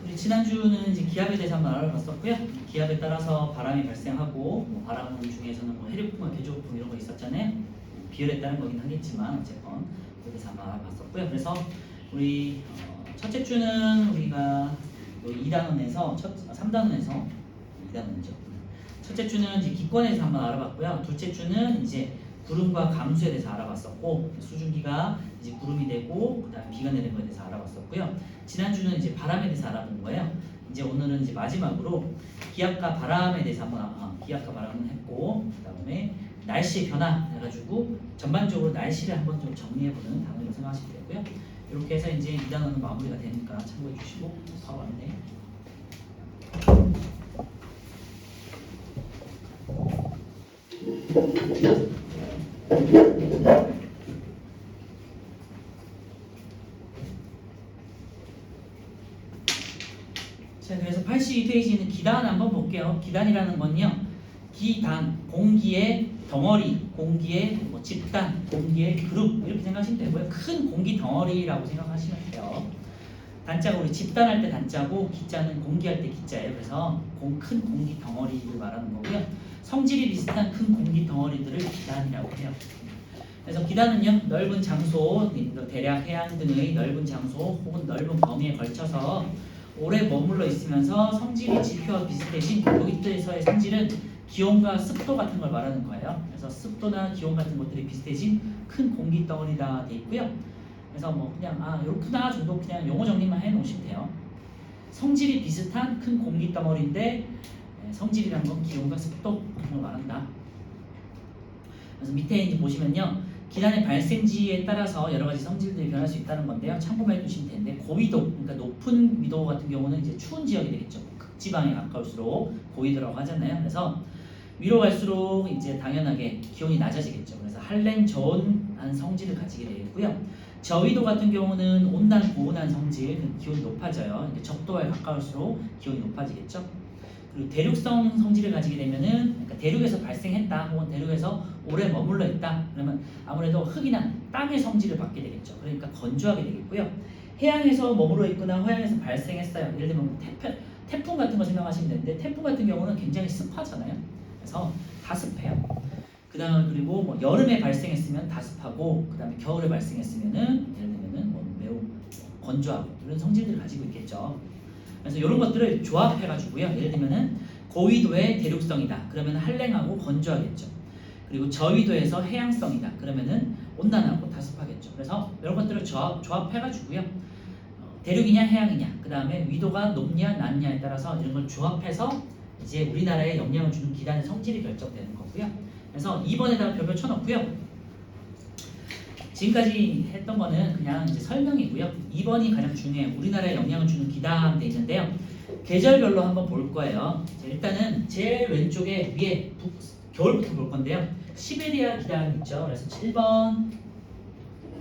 우리 지난주는 이제 기압에 대해서 한번 알아봤었고요. 기압에 따라서 바람이 발생하고 뭐 바람 중에서는 뭐 해류풍과 계조풍 이런 거 있었잖아요. 비열에 따른 거긴 하겠지만 어쨌건 그에 대해서 한번 알아봤었고요. 그래서 우리 첫째 주는 우리가 2단원에서 3단원에서 2단원이죠. 첫째 주는 이제 기권에 대해서 한번 알아봤고요. 둘째 주는 이제 구름과 강수에 대해서 알아봤었고, 수증기가 이제 구름이 되고 그다음에 비가 내리는 것에 대해서 알아봤었고요. 지난주는 이제 바람에 대해서 알아본 거예요. 이제 오늘은 이제 마지막으로 기압과 바람에 대해서 한번 기압과 바람은 했고, 그다음에 날씨 변화 해가지고 전반적으로 날씨를 한번 좀 정리해보는 단어로 생각하시면 되고요. 이렇게 해서 이제 2단원은 마무리가 되니까 참고해 주시고 바로 안내. 자, 그래서 82페이지에 있는 기단 한번 볼게요. 기단이라는 건요, 기단, 공기의 덩어리, 공기의 뭐 집단, 공기의 그룹 이렇게 생각하시면 되고요. 큰 공기 덩어리라고 생각하시면 돼요. 단자가 우리 집단할 때 단자고, 기자는 공기할 때 기자예요. 그래서 큰 공기 덩어리를 말하는 거고요. 성질이 비슷한 큰 공기 덩어리들을 기단이라고 해요. 그래서 기단은요, 넓은 장소, 대략 해안 등의 넓은 장소 혹은 넓은 범위에 걸쳐서 오래 머물러 있으면서 성질이 지표와 비슷해진 여기 뜻에서의 성질은 기온과 습도 같은 걸 말하는 거예요. 그래서 습도나 기온 같은 것들이 비슷해진 큰 공기 덩어리다 돼 있고요. 그래서 뭐 그냥 이렇구나 정도 그냥 용어 정리만 해 놓으시면 돼요. 성질이 비슷한 큰 공기 덩어리인데 성질이란 건 기온과 습도 같은 걸 말한다. 그래서 밑에 이제 보시면요, 기단의 발생지에 따라서 여러 가지 성질들이 변할 수 있다는 건데요. 참고만 해두시면 되는데, 고위도, 그러니까 높은 위도 같은 경우는 이제 추운 지역이 되겠죠. 극지방에 가까울수록 고위도라고 하잖아요. 그래서 위로 갈수록 이제 당연하게 기온이 낮아지겠죠. 그래서 한랭 저온한 성질을 가지게 되겠고요. 저위도 같은 경우는 온난 고온한 성질, 기온이 높아져요. 그러니까 적도에 가까울수록 기온이 높아지겠죠. 그리고 대륙성 성질을 가지게 되면은, 그러니까 대륙에서 발생했다 혹은 대륙에서 오래 머물러 있다 그러면 아무래도 흙이나 땅의 성질을 받게 되겠죠. 그러니까 건조하게 되겠고요. 해양에서 머물러 있거나 해양에서 발생했어요. 예를 들면 태풍 같은 거 생각하시면 되는데, 태풍 같은 경우는 굉장히 습하잖아요. 그래서 다 습해요. 그리고 뭐 여름에 발생했으면 다 습하고, 그다음에 겨울에 발생했으면은 예를 들면은 뭐 매우 건조하고 이런 성질들을 가지고 있겠죠. 그래서 이런 것들을 조합해가지고요. 예를 들면은 고위도의 대륙성이다. 그러면 한랭하고 건조하겠죠. 그리고 저위도에서 해양성이다. 그러면은 온난하고 다습하겠죠. 그래서 이런 것들을 조합해가지고요. 대륙이냐 해양이냐, 그 다음에 위도가 높냐 낮냐에 따라서 이런 걸 조합해서 이제 우리나라에 영향을 주는 기단의 성질이 결정되는 거고요. 그래서 2번에다가 별표 쳐놓고요. 지금까지 했던 거는 그냥 이제 설명이고요. 2번이 가장 중요해요. 우리나라에 영향을 주는 기단 돼 있는데요. 계절별로 한번 볼 거예요. 자, 일단은 제일 왼쪽에 위에 겨울부터 볼 건데요. 시베리아 기단 있죠. 그래서 7번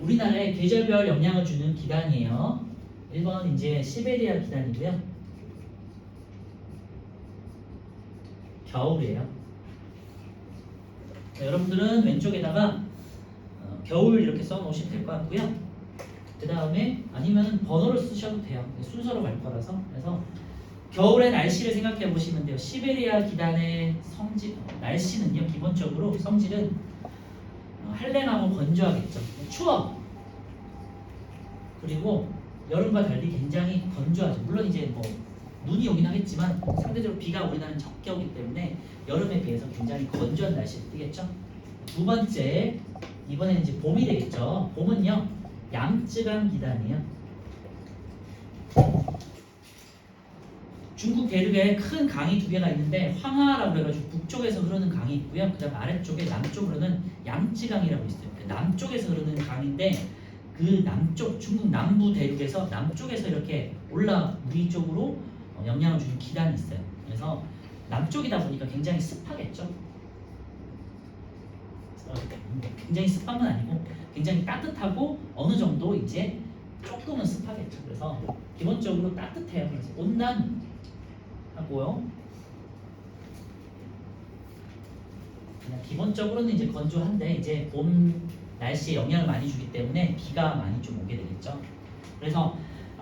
우리나라에 계절별 영향을 주는 기단이에요. 1번 이제 시베리아 기단이고요. 겨울이에요. 자, 여러분들은 왼쪽에다가 겨울 이렇게 써놓으시면 될 것 같고요. 그 다음에 아니면 번호를 쓰셔도 돼요. 순서로 갈 거라서. 그래서 겨울의 날씨를 생각해 보시면 돼요. 시베리아 기단의 성질, 날씨는요, 기본적으로 성질은 한랭하고 건조하겠죠. 추워. 그리고 여름과 달리 굉장히 건조하죠. 물론 이제 뭐 눈이 오긴 하겠지만 상대적으로 비가 우리나라는 적게 오기 때문에 여름에 비해서 굉장히 건조한 날씨를 띠겠죠. 두 번째, 이번에는 이제 봄이 되겠죠. 봄은요, 양쯔강 기단이에요. 중국 대륙에 큰 강이 두 개가 있는데 황하라고 해가지고 북쪽에서 흐르는 강이 있고요. 그다음 아래쪽에 남쪽으로는 양쯔강이라고 있어요. 남쪽에서 흐르는 강인데 그 남쪽 중국 남부 대륙에서 남쪽에서 이렇게 위쪽으로 영향을 주는 기단이 있어요. 그래서 남쪽이다 보니까 굉장히 습하겠죠. 굉장히 습한 건 아니고 굉장히 따뜻하고 어느 정도 이제 조금은 습하겠죠. 그래서 기본적으로 따뜻해요. 그래서 온난하고요. 그냥 기본적으로는 이제 건조한데 이제 봄 날씨에 영향을 많이 주기 때문에 비가 많이 좀 오게 되겠죠. 그래서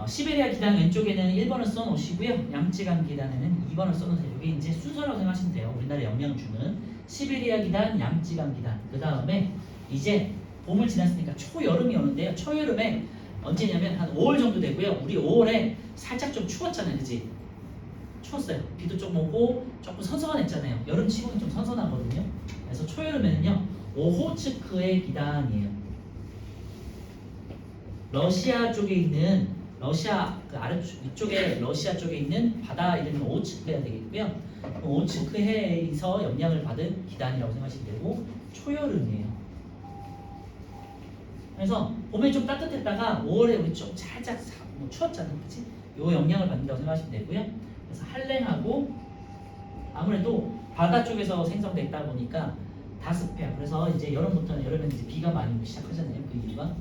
시베리아 기단 왼쪽에는 1번을 써놓으시고요. 양쯔강 기단에는 2번을 써놓으세요. 이게 이제 순서라고 생각하시면 돼요. 우리나라에 영향을 주는 시베리아 기단, 양쯔강 기단. 그 다음에 이제 봄을 지났으니까 초여름이 오는데요. 초여름에 언제냐면 한 5월 정도 되고요. 우리 5월에 살짝 좀 추웠잖아요, 그지? 추웠어요. 비도 좀 오고 조금 선선했잖아요. 여름 치고는 좀 선선하거든요. 그래서 초여름에는요, 오호츠크의 기단이에요. 러시아 쪽에 있는 러시아 그 아래쪽 위쪽에 러시아 쪽에 있는 바다 이름이 오호츠크해가 되겠고요. 오호츠크해에서 영향을 받은 기단이라고 생각하시면 되고 초여름이에요. 그래서 봄에 좀 따뜻했다가 5월에 우리 좀 살짝 추웠잖아요, 그렇지? 요 영향을 받는다고 생각하시면 되고요. 그래서 한랭하고 아무래도 바다 쪽에서 생성됐다 보니까 다습해요. 그래서 이제 여름에는 이제 비가 많이 오기 시작하잖아요. 그 이유가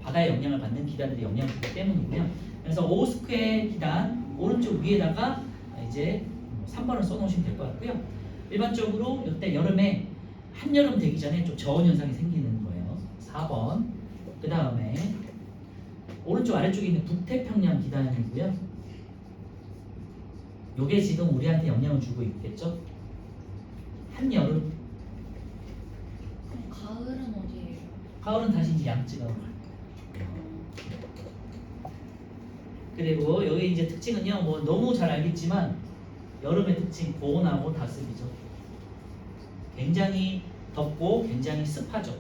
바다의 영향을 받는 기단들이 영향을 주기 때문이고요. 그래서 오호츠크의 기단 오른쪽 위에다가 이제 3번을 써놓으시면 될 것 같고요. 일반적으로 이때 여름에 한여름 되기 전에 좀 저온 현상이 생기는 거예요. 4번. 그 다음에 오른쪽 아래쪽에 있는 북태평양 기단이고요. 요게 지금 우리한테 영향을 주고 있겠죠. 한여름. 그럼 가을은 어디예요? 가을은 다시 이제 양쯔강으로 갈 거예요. 그리고 여기 이제 특징은요, 뭐 너무 잘 알겠지만 여름의 특징 고온하고 다습이죠. 굉장히 덥고 굉장히 습하죠.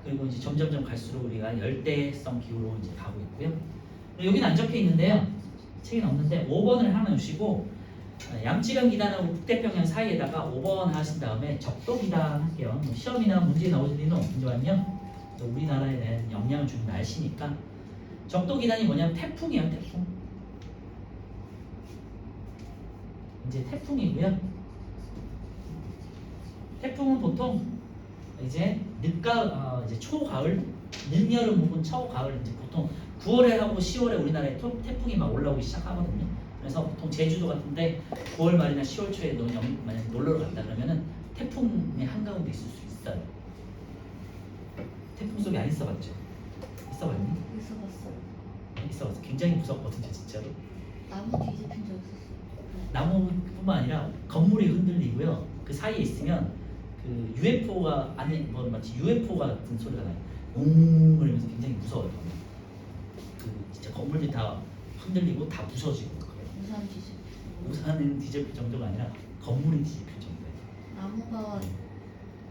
그리고 이제 점점점 갈수록 우리가 열대성 기후로 이제 가고 있고요. 여기는 안 적혀 있는데요. 책에는 없는데 5번을 하나 주시고 양쯔강 기단하고 북태평양 사이에다가 5번 하신 다음에 적도 기단 할게요. 뭐 시험이나 문제 나오실 리는 없지만요. 우리나라에 대한 영향을 주는 날씨니까 적도 기단이 뭐냐면 태풍이에요. 태풍. 이제 태풍이고요. 태풍은 보통 이제 늦가을, 이제 초가을, 늦여름 혹은 초가을 이제 보통 9월에 하고 10월에 우리나라에 태풍이 막 올라오기 시작하거든요. 그래서 보통 제주도 같은데 9월 말이나 10월 초에 만약 놀러 갔다 그러면은 태풍의 한가운데 있을 수 있어요. 태풍 속에 안 있어봤죠? 있어봤니? 있어봤어요. 있어봤어. 굉장히 무섭거든요, 진짜로. 나무 뒤집힌 적 있었어요. 나무뿐만 아니라 건물이 흔들리고요. 그 사이에 있으면 그 UFO가 안에 뭐 마치 UFO 같은 소리가 나요. 그러면서 굉장히 무서워요. 그 진짜 건물들이 다 흔들리고 다 부서지고 그래요. 우산 뒤집힌. 우산은 뒤집힐 정도가 아니라 건물이 뒤집힐 정도예요. 나무가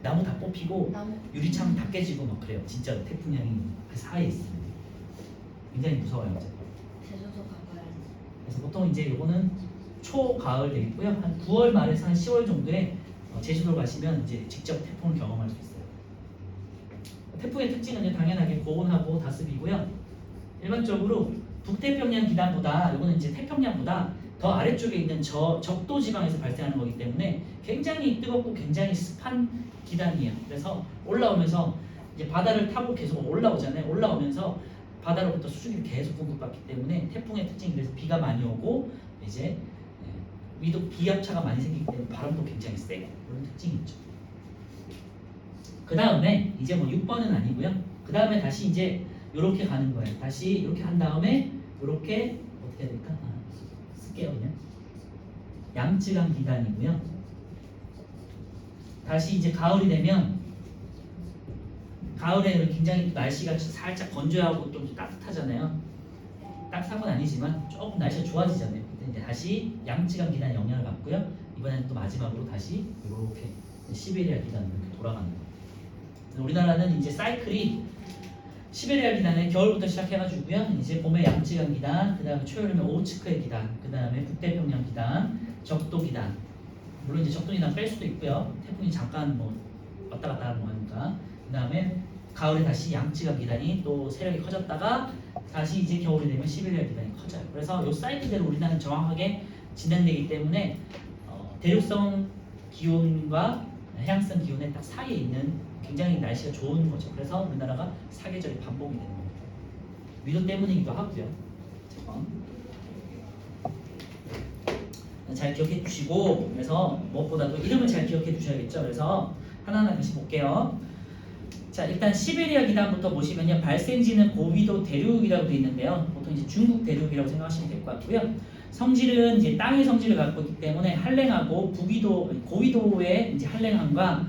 나무 다 뽑히고 나무 유리창 다 깨지고 막 그래요. 진짜 태풍향이 그 사이에 있으면 굉장히 무서워요. 이제. 제주도 가봐야지. 그래서 보통 이제 요거는 초가을 되겠고요. 한 9월 말에서 한 10월 정도에 제주도 가시면 이제 직접 태풍을 경험할 수 있어요. 태풍의 특징은 당연하게 고온하고 다습이고요. 일반적으로 북태평양 기단보다 이거는 이제 태평양보다 더 아래쪽에 있는 적도 지방에서 발생하는 거기 때문에 굉장히 뜨겁고 굉장히 습한 기단이에요. 그래서 올라오면서 이제 바다를 타고 계속 올라오잖아요. 올라오면서 바다로부터 수증기를 계속 공급받기 때문에 태풍의 특징이 그래서 비가 많이 오고 이제 위도 비압차가 많이 생기기 때문에 바람도 굉장히 세고 그런 특징이 있죠. 그 다음에 이제 뭐 6번은 아니고요. 그 다음에 다시 이제 이렇게 가는 거예요. 다시 이렇게 한 다음에 이렇게 어떻게 해야 될까? 쓸게요 그냥. 양쯔강 기단이고요. 다시 이제 가을이 되면 가을에 굉장히 날씨가 살짝 건조하고 좀 따뜻하잖아요. 따뜻한 건 아니지만 조금 날씨가 좋아지잖아요. 그때 이제 다시 양쯔강 기단에 영향을 받고요. 이번에는 또 마지막으로 다시 이렇게 시베리아 기단으로 이렇게 돌아가는 거예요. 우리나라는 이제 사이클이 시베리아 기단은 겨울부터 시작해가지고요. 이제 봄에 양쯔강 기단, 그 다음에 초여름에 오호츠크의 기단, 그 다음에 북태평양 기단, 적도 기단. 물론 이제 적도 기단 뺄 수도 있고요. 태풍이 잠깐 뭐 왔다 갔다 하는 거니까. 그 다음에 가을에 다시 양쯔강 기단이 또 세력이 커졌다가 다시 이제 겨울이 되면 시베리아 기단이 커져요. 그래서 이 사이클대로 우리나라는 정확하게 진행되기 때문에 대륙성 기온과 해양성 기온의 딱 사이에 있는 굉장히 날씨가 좋은 거죠. 그래서 우리나라가 사계절이 반복이 되는 겁니다. 위도 때문이기도 하고요. 잘 기억해 주시고, 그래서 무엇보다도 이름을 잘 기억해 주셔야겠죠. 그래서 하나하나 다시 볼게요. 자, 일단 시베리아 기단부터 보시면요, 발생지는 고위도 대륙이라고 되어 있는데요, 보통 이제 중국 대륙이라고 생각하시면 될 것 같고요. 성질은 이제 땅의 성질을 갖고 있기 때문에 한랭하고 북위도, 고위도의 이제 한랭함과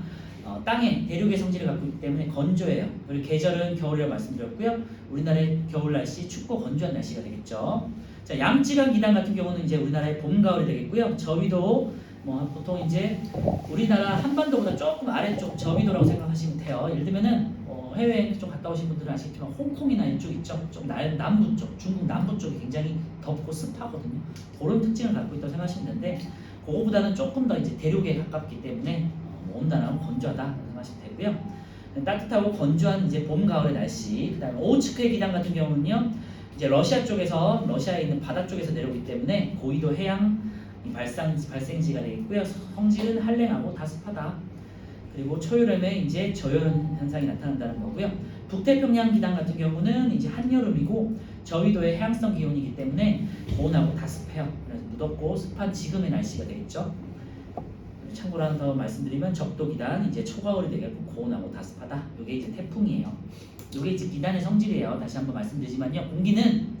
땅의 대륙의 성질을 갖고 있기 때문에 건조해요. 그리고 계절은 겨울이라고 말씀드렸고요. 우리나라의 겨울 날씨 춥고 건조한 날씨가 되겠죠. 자, 양지강 기단 같은 경우는 이제 우리나라의 봄 가을이 되겠고요. 저위도 뭐 보통 이제 우리나라 한반도보다 조금 아래쪽 저위도라고 생각하시면 돼요. 예를 들면은 해외 좀 갔다 오신 분들은 아시겠지만 홍콩이나 이쪽 있죠. 좀 남부 쪽, 중국 남부 쪽이 굉장히 덥고 습하거든요. 그런 특징을 갖고 있다고 생각하시면 되는데 그거보다는 조금 더 이제 대륙에 가깝기 때문에 온난하고 건조하다 생각하시면 되고요. 따뜻하고 건조한 이제 봄 가을의 날씨. 그다음에 오호츠크의 기단 같은 경우는요, 이제 러시아 쪽에서 러시아에 있는 바다 쪽에서 내려오기 때문에 고위도 해양 발생지가 되겠고요. 성질은 한랭하고 다습하다. 그리고 초여름에 이제 저여름 현상이 나타난다는 거고요. 북태평양 기단 같은 경우는 이제 한여름이고 저위도의 해양성 기온이기 때문에 고온하고 다습해요. 그래서 무덥고 습한 지금의 날씨가 되겠죠. 참고로 하나 더 말씀드리면 적도 기단 이제 초가을이 되겠고 고온하고 다습하다. 이게 이제 태풍이에요. 이게 이제 기단의 성질이에요. 다시 한번 말씀드리지만요, 공기는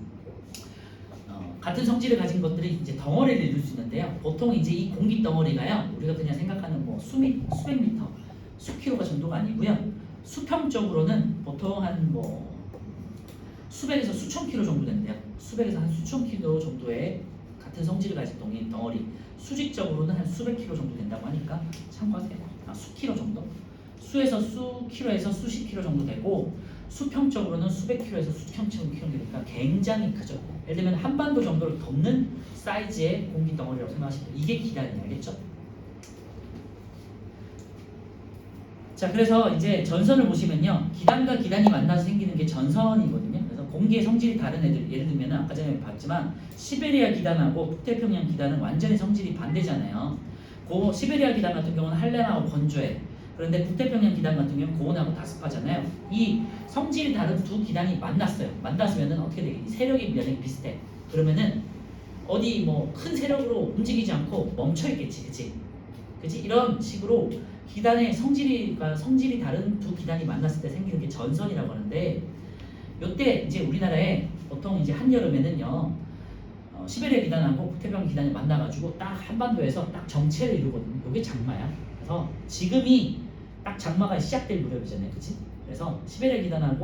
같은 성질을 가진 것들이 이제 덩어리를 이룰 수 있는데요. 보통 이제 이 공기 덩어리가요, 우리가 그냥 생각하는 뭐 수백 미터, 수킬로가 정도가 아니고요. 수평적으로는 보통 한 뭐 수백에서 수천 킬로 정도 된대요. 수백에서 한 수천 킬로 정도의 같은 성질을 가진 덩어리. 수직적으로는 한 수백 킬로 정도 된다고 하니까 참고하세요. 수킬로 정도. 수에서 수킬로에서 수십 킬로 정도 되고 수평적으로는 수백 킬로에서 수천 킬로 되니까 굉장히 크죠. 예를 들면 한반도 정도를 덮는 사이즈의 공기 덩어리라고 생각하시면 돼요. 이게 기단이에요. 알겠죠? 자, 그래서 이제 전선을 보시면요, 기단과 기단이 만나서 생기는 게 전선이거든요. 그래서 공기의 성질이 다른 애들, 예를 들면 아까 전에 봤지만 시베리아 기단하고 북태평양 기단은 완전히 성질이 반대잖아요. 그 시베리아 기단 같은 경우는 한랭하고 건조해. 그런데 북태평양 기단 같은 경우는 고온하고 다습하잖아요. 이 성질이 다른 두 기단이 만났어요. 만났으면은 어떻게 되겠니? 세력의 면역이 비슷해. 그러면은 어디 뭐 큰 세력으로 움직이지 않고 멈춰 있겠지, 그치? 이런 식으로 기단의 성질이 다른 두 기단이 만났을 때 생기는 게 전선이라고 하는데, 요때 이제 우리나라에 보통 이제 한여름에는요, 시베리아 기단하고 북태평양 기단이 만나가지고 딱 한반도에서 딱 정체를 이루거든요. 요게 장마야. 그래서 지금이 딱 장마가 시작될 무렵이잖아요, 그치? 그래서 시베리아 기단의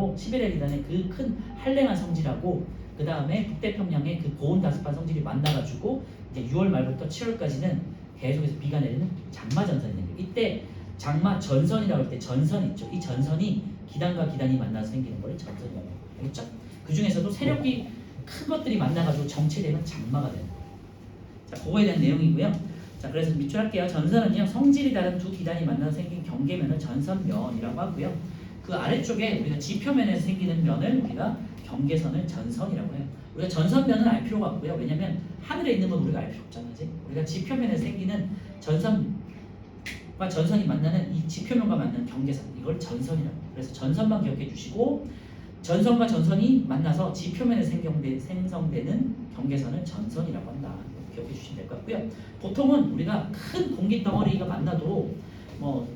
그 큰 한랭한 성질하고 그 다음에 북태평양의 그 고온 다습한 성질이 만나가지고 이제 6월 말부터 7월까지는 계속해서 비가 내리는 장마 전선이 생겨요. 이때 장마 전선이라고 할 때 전선 있죠. 이 전선이 기단과 기단이 만나서 생기는 걸 전선이라고 해요. 알겠죠? 그 중에서도 세력이 큰 것들이 만나가지고 정체되면 장마가 되는 거예요. 자, 그거에 대한 내용이고요. 자, 그래서 밑줄할게요. 전선은요, 성질이 다른 두 기단이 만나서 생긴 경계면을 전선면이라고 하고요. 그 아래쪽에 우리가 지표면에서 생기는 면을 우리가 경계선을 전선이라고 해요. 우리가 전선면은 알 필요가 없고요. 왜냐면 하늘에 있는 건 우리가 알 필요 없잖아요. 우리가 지표면에서 생기는 전선과 전선이 만나는 이 지표면과 만나는 경계선, 이걸 전선이라고 해요. 그래서 전선만 기억해 주시고, 전선과 전선이 만나서 지표면에서 생성되는 경계선을 전선이라고 한다. 기억해 주시면 될 것 같고요. 보통은 우리가 큰 공기 덩어리가 만나도 뭐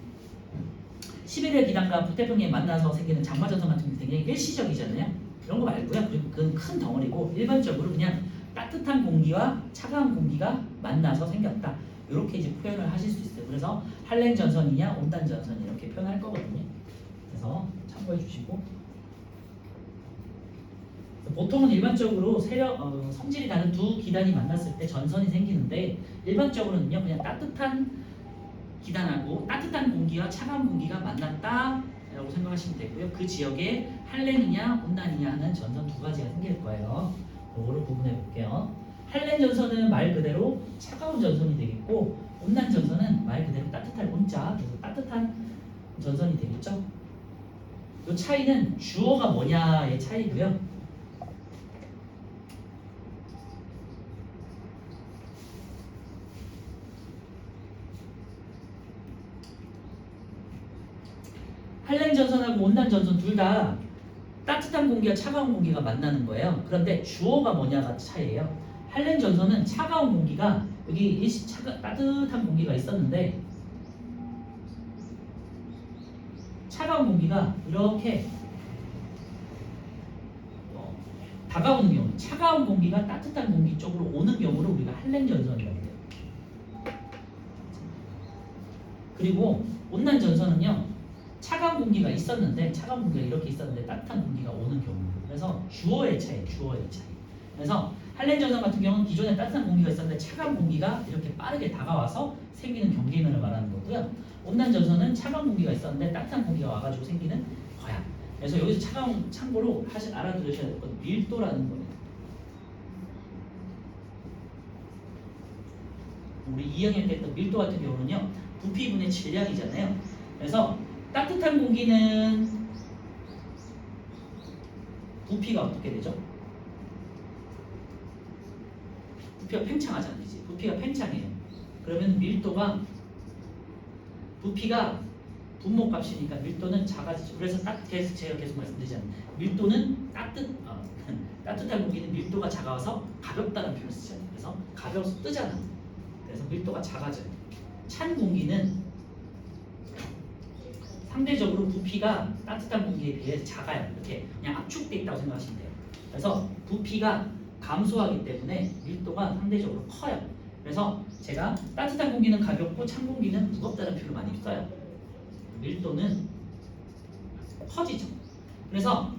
시베리아 기단과 북태평양이 만나서 생기는 장마전선 같은 게 굉장히 일시적이잖아요. 이런 거 말고요. 그리고 그건 큰 덩어리고 일반적으로 그냥 따뜻한 공기와 차가운 공기가 만나서 생겼다. 이렇게 이제 표현을 하실 수 있어요. 그래서 한랭 전선이냐 온단 전선 이렇게 표현할 거거든요. 그래서 참고해 주시고, 보통은 일반적으로 성질이 다른 두 기단이 만났을 때 전선이 생기는데, 일반적으로는요 그냥 따뜻한 기단하고 따뜻한 공기와 차가운 공기가 만났다라고 생각하시면 되고요. 그 지역에 한랭이냐 온난이냐 하는 전선 두 가지가 생길 거예요. 그거를 구분해 볼게요. 한랭 전선은 말 그대로 차가운 전선이 되겠고, 온난 전선은 말 그대로 따뜻할 온자, 그래서 따뜻한 전선이 되겠죠. 이 차이는 주어가 뭐냐의 차이고요. 한랭 전선하고 온난 전선 둘 다 따뜻한 공기와 차가운 공기가 만나는 거예요. 그런데 주어가 뭐냐가 차이예요. 한랭 전선은 차가운 공기가 여기 따뜻한 공기가 있었는데 차가운 공기가 이렇게 다가오는 경우, 차가운 공기가 따뜻한 공기 쪽으로 오는 경우를 우리가 할렌 전선이라고 해요. 그리고 온난 전선은요, 차가운 공기가 있었는데, 차가운 공기가 이렇게 있었는데 따뜻한 공기가 오는 경우입니다. 그래서 주어의 차이, 주어의 차이. 그래서 할렌 전선 같은 경우는 기존에 따뜻한 공기가 있었는데 차가운 공기가 이렇게 빠르게 다가와서 생기는 경계면을 말하는 거고요. 온난 전선은 차가운 공기가 있었는데 따뜻한 공기가 와가지고 생기는 거야. 그래서 여기서 참고로 사실 알아두셔야 될 건 밀도라는 거예요. 우리 2학년 때 했던 밀도 같은 경우는요, 부피분의 질량이잖아요. 그래서 따뜻한 공기는 부피가 어떻게 되죠? 부피가 팽창하잖아, 그지? 부피가 팽창해요. 그러면 밀도가 부피가 분모값이니까 밀도는 작아지죠. 그래서 그래서 제가 계속 말씀드리잖아요. 밀도는 따뜻한 공기는 밀도가 작아서 가볍다는 표현을 쓰잖아요. 그래서 가벼워서 뜨잖아. 그래서 밀도가 작아져요. 찬 공기는 상대적으로 부피가 따뜻한 공기에 비해 작아요. 이렇게 그냥 압축돼 있다고 생각하시면 돼요. 그래서 부피가 감소하기 때문에 밀도가 상대적으로 커요. 그래서 제가 따뜻한 공기는 가볍고 찬 공기는 무겁다는 표현을 많이 써요. 밀도는 커지죠. 그래서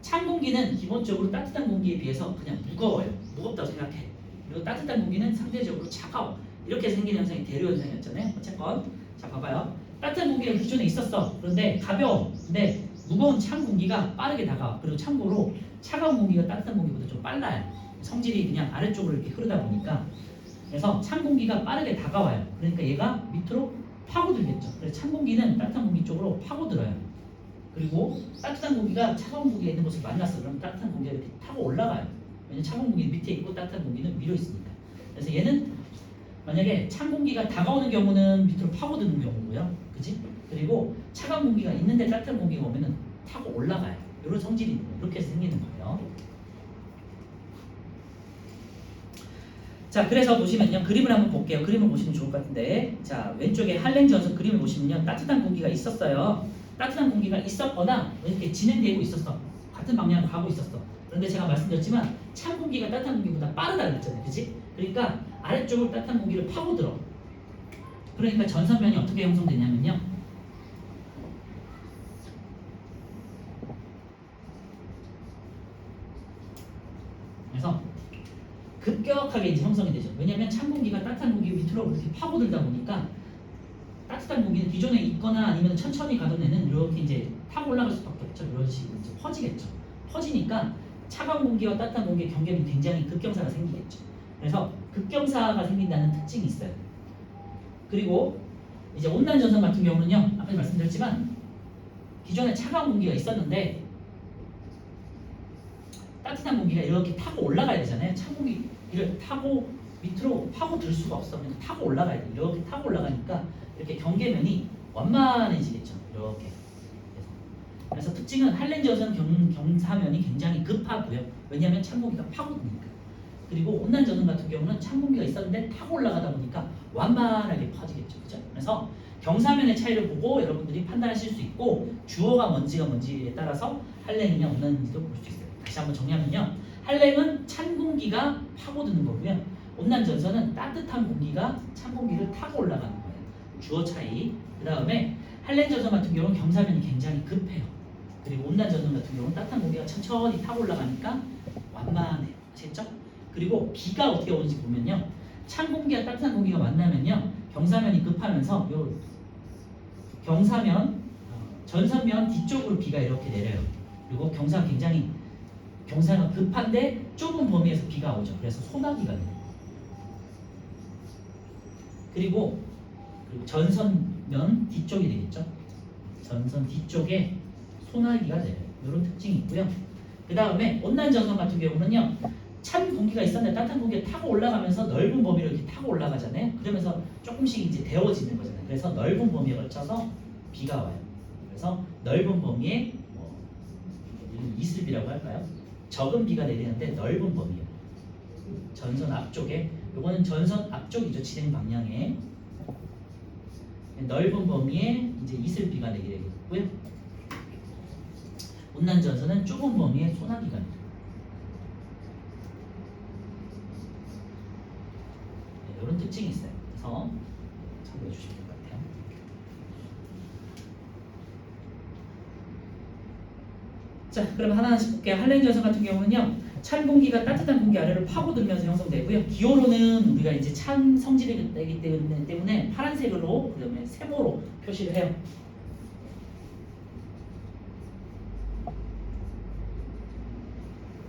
찬 공기는 기본적으로 따뜻한 공기에 비해서 그냥 무거워요. 무겁다고 생각해. 그리고 따뜻한 공기는 상대적으로 차가워. 이렇게 생기는 현상이 대류 현상이었잖아요. 어쨌건 자 봐봐요. 따뜻한 공기가 기존에 있었어. 그런데 가벼워. 근데 무거운 찬 공기가 빠르게 다가와. 그리고 참고로 차가운 공기가 따뜻한 공기보다 좀 빨라요. 성질이 그냥 아래쪽으로 이렇게 흐르다 보니까. 그래서 찬 공기가 빠르게 다가와요. 그러니까 얘가 밑으로 파고들겠죠. 그래서 찬 공기는 따뜻한 공기 쪽으로 파고들어요. 그리고 따뜻한 공기가 차가운 공기가 있는 곳을 만났어. 그럼 따뜻한 공기가 이렇게 타고 올라가요. 왜냐면 차가운 공기는 밑에 있고 따뜻한 공기는 위로 있으니까. 그래서 얘는 만약에 찬 공기가 다가오는 경우는 밑으로 파고드는 경우고요. 그지? 그리고 차가운 공기가 있는데 따뜻한 공기가 오면은 타고 올라가요. 이런 성질이 있는 거예요. 이렇게 해서 생기는 거예요. 자, 그래서 보시면요. 그림을 한번 볼게요. 그림을 보시면 좋을 것 같은데. 자, 왼쪽에 할렌 전선 그림을 보시면요. 따뜻한 공기가 있었어요. 따뜻한 공기가 있었거나 이렇게 진행되고 있었어. 같은 방향으로 가고 있었어. 그런데 제가 말씀드렸지만 찬 공기가 따뜻한 공기보다 빠르다 그랬잖아요. 그치? 그러니까 아래쪽으로 따뜻한 공기를 파고들어. 그러니까 전선면이 어떻게 형성되냐면요. 그래서 급격하게 이제 형성이 되죠. 왜냐하면 찬 공기가 따뜻한 공기 밑으로 이렇게 파고들다 보니까 따뜻한 공기는 기존에 있거나 아니면 천천히 가던 애는 이렇게 이제 타고 올라갈 수밖에 없죠. 이런 식으로 이제 퍼지겠죠. 퍼지니까 차가운 공기와 따뜻한 공기의 경계는 굉장히 급경사가 생기겠죠. 그래서 급경사가 생긴다는 특징이 있어요. 그리고 이제 온난 전선 같은 경우는요. 아까 말씀드렸지만 기존에 차가운 공기가 있었는데 따뜻한 공기가 이렇게 타고 올라가야 되잖아요. 찬 공기를 타고 밑으로 파고들 수가 없어. 그러니까 타고 올라가야 돼. 이렇게 타고 올라가니까 이렇게 경계면이 완만해지겠죠. 이렇게. 그래서 특징은 할렌 전선 경사면이 굉장히 급하고요. 왜냐하면 찬 공기가 파고드니까. 그리고 온난 전선 같은 경우는 찬 공기가 있었는데 타고 올라가다 보니까 완만하게 퍼지겠죠. 그죠? 그래서 경사면의 차이를 보고 여러분들이 판단하실 수 있고 주어가 뭔지가 뭔지에 따라서 할렌이냐 온난인지도 볼 수 있어요. 다시 한번 정리하면요. 할렌은 찬 공기가 파고드는 거고요. 온난 전선은 따뜻한 공기가 찬 공기를 타고 올라가는 거예요. 주어 차이. 그 다음에 할렌 전선 같은 경우는 경사면이 굉장히 급해요. 그리고 온난 전선 같은 경우는 따뜻한 공기가 천천히 타고 올라가니까 완만해요. 아시겠죠? 그리고 비가 어떻게 오는지 보면요. 찬 공기와 따뜻한 공기가 만나면요. 경사면이 급하면서 요 경사면, 전선면 뒤쪽으로 비가 이렇게 내려요. 그리고 경사가 급한데 좁은 범위에서 비가 오죠. 그래서 소나기가 돼요. 그리고 전선면 뒤쪽이 되겠죠. 전선 뒤쪽에 소나기가 내려요. 이런 특징이 있고요. 그 다음에 온난 전선 같은 경우는요. 찬 공기가 있었는데 따뜻한 공기가 타고 올라가면서 넓은 범위로 이렇게 타고 올라가잖아요. 그러면서 조금씩 이제 데워지는 거잖아요. 그래서 넓은 범위에 걸쳐서 비가 와요. 그래서 넓은 범위에 이슬비라고 할까요? 적은 비가 내리는데 넓은 범위요. 전선 앞쪽에, 요거는 전선 앞쪽이죠. 진행 방향에. 넓은 범위에 이제 이슬비가 내리게 되겠고요. 온난 전선은 좁은 범위에 소나기가 내려. 이런 특징이 있어요. 그래서 참고해 주시면 될 것 같아요. 자, 그럼 하나씩 볼게요. 한랭 전선 같은 경우는요, 찬 공기가 따뜻한 공기 아래로 파고들면서 형성되고요. 기호로는 우리가 이제 찬 성질이기 때문에 파란색으로, 그다음에 세모로 표시를 해요.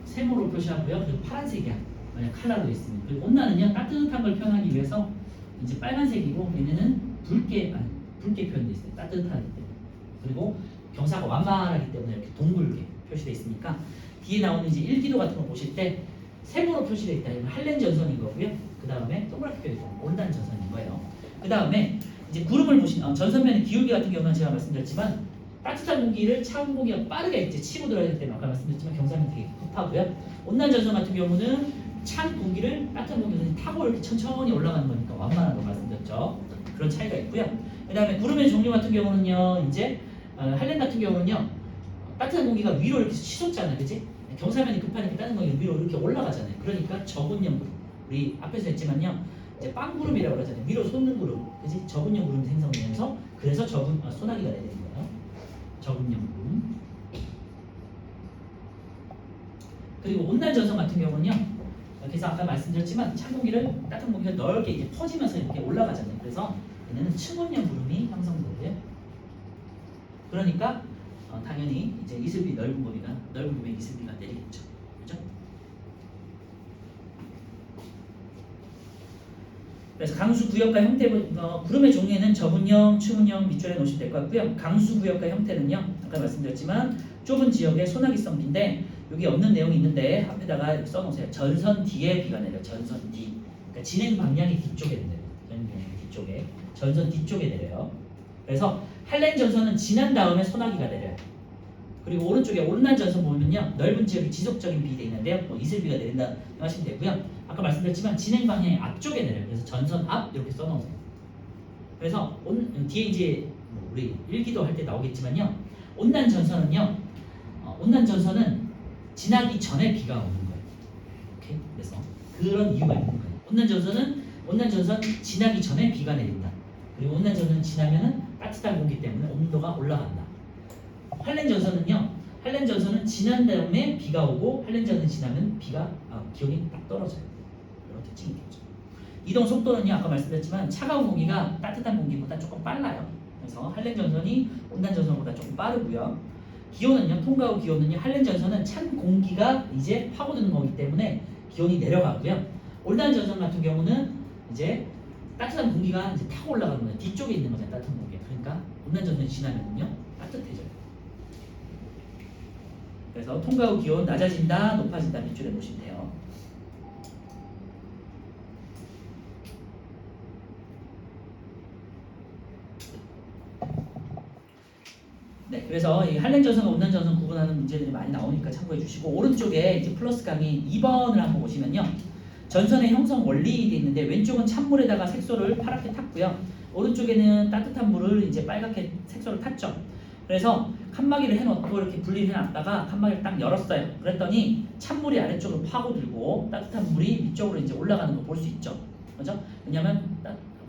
세모로 표시하고요. 그리고 파란색이야. 만약 칼라로 되어 있으면. 그리고 온난은요, 따뜻한 걸 표현하기 위해서 이제 빨간색이고, 얘네는 붉게 표현되어 있어요. 따뜻하기 때문에. 그리고 경사가 완만하기 때문에 이렇게 동글게 표시되어 있으니까 뒤에 나오는 이제 일기도 같은 거 보실 때 세모로 표시되어 있다. 이건 한랭 전선인 거고요. 그 다음에 동그랗게 표시되어 있다. 온난 전선인 거예요. 그 다음에 이제 구름을 전선면의 기울기 같은 경우는 제가 말씀드렸지만 따뜻한 공기를 차가운 공기가 빠르게 이제 치고 들어야 되기 때문에 아까 말씀드렸지만 경사면 되게 급하고요. 온난 전선 같은 경우는 찬 공기를 따뜻한 공기를 타고 이렇게 천천히 올라가는 거니까 완만한 거 말씀드렸죠. 그런 차이가 있고요. 그 다음에 구름의 종류 같은 경우는요, 이제 한랭 같은 경우는요, 따뜻한 공기가 위로 이렇게 치솟잖아요, 그지? 경사면이 급하니까 따뜻한 공기가 위로 이렇게 올라가잖아요. 그러니까 저분형 구름, 우리 앞에서 했지만요, 이제 빵구름이라고 그러잖아요. 위로 솟는 구름, 그지? 저분형 구름이 생성되면서 그래서 소나기가 내리는 거예요. 저분형 구름. 그리고 온난 전선 같은 경우는요, 그래서 아까 말씀드렸지만 찬 공기를 따뜻한 공기가 넓게 이제 퍼지면서 이렇게 올라가잖아요. 그래서 얘네는 층원형 구름이 형성되고요. 그러니까 당연히 이제 이슬비 넓은 범위에 이슬비가 내리겠죠. 그렇죠? 그래서 강수 구역과 형태 구름의 종류에는 저분형, 추분형 밑줄에 놓으시면 될 것 같고요. 강수 구역과 형태는요, 아까 말씀드렸지만 좁은 지역의 소나기성 비인데 여기 없는 내용이 있는데 앞에다가 이렇게 써놓으세요. 전선 뒤에 비가 내려. 전선 뒤. 그러니까 진행 방향이 뒤쪽에 내려요. 진행 방향이 뒤쪽에. 전선 뒤쪽에 내려요. 그래서 한랭 전선은 지난 다음에 소나기가 내려요. 그리고 오른쪽에 온난 전선 보면요, 넓은 지역이 지속적인 비가 있는데요, 뭐 이슬비가 내린다 하시면 되고요. 아까 말씀드렸지만 진행 방향의 앞쪽에 내려요. 그래서 전선 앞 이렇게 써놓으세요. 그래서 뒤에 이제 우리 일기도 할 때 나오겠지만요, 온난 전선은요, 온난 전선은 지나기 전에 비가 오는 거예요. 오케이? 그래서 그런 이유가 있는 거예요. 온난 전선 지나기 전에 비가 내린다. 그리고 온난 전선 지나면은 따뜻한 공기 때문에 온도가 올라간다. 한랭 전선은 지난 다음에 비가 오고 한랭 전선 지나면 기온이 딱 떨어져요. 이런 특징이 있겠죠. 이동 속도는요, 아까 말씀드렸지만 차가운 공기가 따뜻한 공기보다 조금 빨라요. 그래서 한랭 전선이 온난 전선보다 조금 빠르고요. 기온은요, 통과 후 기온은요, 한랭 전선은 찬 공기가 이제 파고드는 거기 때문에 기온이 내려가고요. 온난 전선 같은 경우는 이제 따뜻한 공기가 이제 타고 올라가는 거예요. 뒤쪽에 있는 거잖아요, 따뜻한 공기. 그러니까 온난 전선이 지나면요, 따뜻해져요. 그래서 통과 후 기온 낮아진다, 높아진다 밑줄에 놓으시면 돼요. 네, 그래서 이 한랭 전선과 온난 전선 구분하는 문제들이 많이 나오니까 참고해 주시고, 오른쪽에 이제 플러스 강의 2번을 한번 보시면요, 전선의 형성 원리 돼 있는데 왼쪽은 찬물에다가 색소를 파랗게 탔고요, 오른쪽에는 따뜻한 물을 이제 빨갛게 색소를 탔죠. 그래서 칸막이를 해놓고 이렇게 분리를 해놨다가 칸막이를 딱 열었어요. 그랬더니 찬물이 아래쪽으로 파고들고 따뜻한 물이 위쪽으로 이제 올라가는 거 볼 수 있죠. 그죠? 왜냐면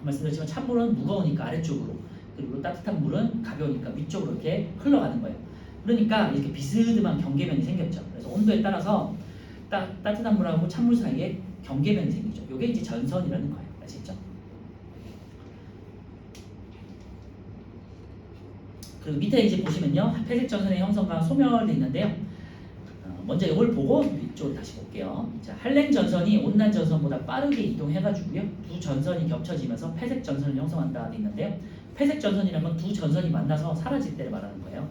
말씀드렸지만 찬물은 무거우니까 아래쪽으로, 그리고 따뜻한 물은 가벼우니까 위쪽으로 이렇게 흘러가는 거예요. 그러니까 이렇게 비스듬한 경계면이 생겼죠. 그래서 온도에 따라서 따뜻한 물하고 찬물 사이에 경계면이 생기죠. 이게 이제 전선이라는 거예요. 아시겠죠? 그리고 밑에 이제 보시면요, 회색 전선의 형성과 소멸되어 있는데요. 먼저 이걸 보고 이쪽으로 다시 볼게요. 자, 한랭 전선이 온난 전선보다 빠르게 이동해가지고요, 두 전선이 겹쳐지면서 회색 전선을 형성한다 돼 있는데요. 회색 전선이라는 건 두 전선이 만나서 사라질 때를 말하는 거예요.